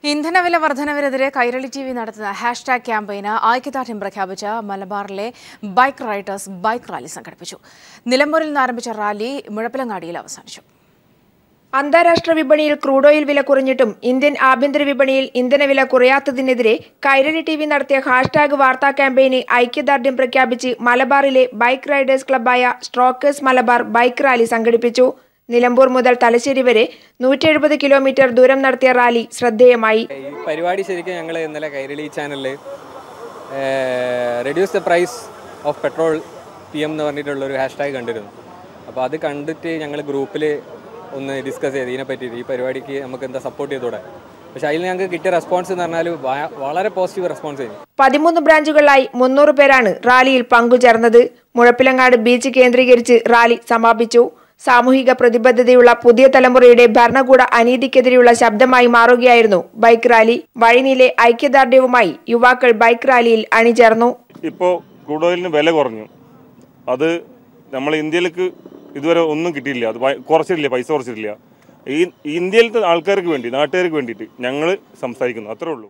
ഇന്ധനവില വർധനവിനെതിരെ കൈരളി ടിവി നടത്തുന്ന ഹാഷ്ടാഗ് ക്യാമ്പയിന് ഐക്യദാർഢ്യം പ്രഖ്യാപിച്ച മലബാറിലെ ബൈക്ക് റൈഡേഴ്സ് ബൈക്ക് റാലി സംഘടിപ്പിച്ചു. നിലമ്പൂരിൽ നിന്ന് ആരംഭിച്ച റാലി മുഴപ്പിലങ്ങാടിയിൽ അവസാനിച്ചു. അന്താരാഷ്ട്ര വിപണിയിൽ ക്രൂഡ് ഓയിൽ വില കുറഞ്ഞിട്ടും ഇന്ത്യൻ ആഭ്യന്തര വിപണിയിൽ ഇന്ധനവില കുറയാത്തതിനെതിരെ കൈരളി ടിവി നടത്തിയ ഹാഷ്ടാഗ് വാർത്താ ക്യാമ്പയിന് ഐക്യദാർഢ്യം പ്രഖ്യാപിച്ച് മലബാറിലെ ബൈക്ക് റൈഡേഴ്സ് ക്ലബ്ബായ സ്ട്രോക്കേഴ്സ് മലബാർ ബൈക്ക് റാലി സംഘടിപ്പിച്ചു. നിലമ്പൂർ മുതൽ തലശ്ശേരി വരെ 170 കിലോമീറ്റർ ദൂരം നടത്തിയ റാലി ശ്രദ്ധേയമായി. ഈ പരിപാടി ശരിക്കും ഞങ്ങൾ ഇന്നലെ കൈരളി ചാനലിൽ reduce the price of petrol PM എന്ന് പറഞ്ഞിട്ടുള്ളൊരു ഹാഷ്ടാഗ് കണ്ടിരുന്നു. അപ്പോൾ അത് കണ്ടിട്ട് ഞങ്ങൾ ഗ്രൂപ്പിൽ ഒന്ന് ഡിസ്കസ് ചെയ്ത് ഇതിനെപ്പറ്റി ഈ പരിപാടിക്ക് നമുക്ക് എന്താ സപ്പോർട്ട് ചെയ്തൂടെ. പക്ഷെ അതിൽ ഞങ്ങൾക്ക് കിട്ടിയ റെസ്പോൺസ് എന്ന് പറഞ്ഞാൽ വളരെ പോസിറ്റീവ് റെസ്പോൺസ് ആയിരുന്നു. 13 ബ്രാഞ്ചുകളിലായി 300 പേരാണ് റാലിയിൽ പങ്കുചേർന്നത്. മുഴപ്പിലങ്ങാട് ബീച്ച് കേന്ദ്രീകരിച്ച് റാലി സമാപിച്ചു. സാമൂഹിക പ്രതിബദ്ധതയുള്ള പുതിയ തലമുറയുടെ ഭരണകൂട അനീതിക്കെതിരെയുള്ള ശബ്ദമായി മാറുകയായിരുന്നു ബൈക്ക് റാലി. വഴിനീളെ ഐക്യദാർഢ്യവുമായി യുവാക്കൾ ബൈക്ക് റാലിയിൽ അണിചേർന്നു. ഇപ്പോൾ ക്രൂഡ് ഓയിലിന് വില കുറഞ്ഞു. അത് നമ്മൾ ഇന്ത്യയിലേക്ക് ഇതുവരെ ഒന്നും കിട്ടിയില്ല. അത് കുറച്ചിട്ടില്ല, പൈസ കുറച്ചിട്ടില്ല. ഈ ഇന്ത്യയിലത്തെ ആൾക്കാർക്ക് വേണ്ടി, നാട്ടുകാർക്ക് വേണ്ടിയിട്ട് ഞങ്ങൾ സംസാരിക്കുന്നു, അത്രേ ഉള്ളൂ.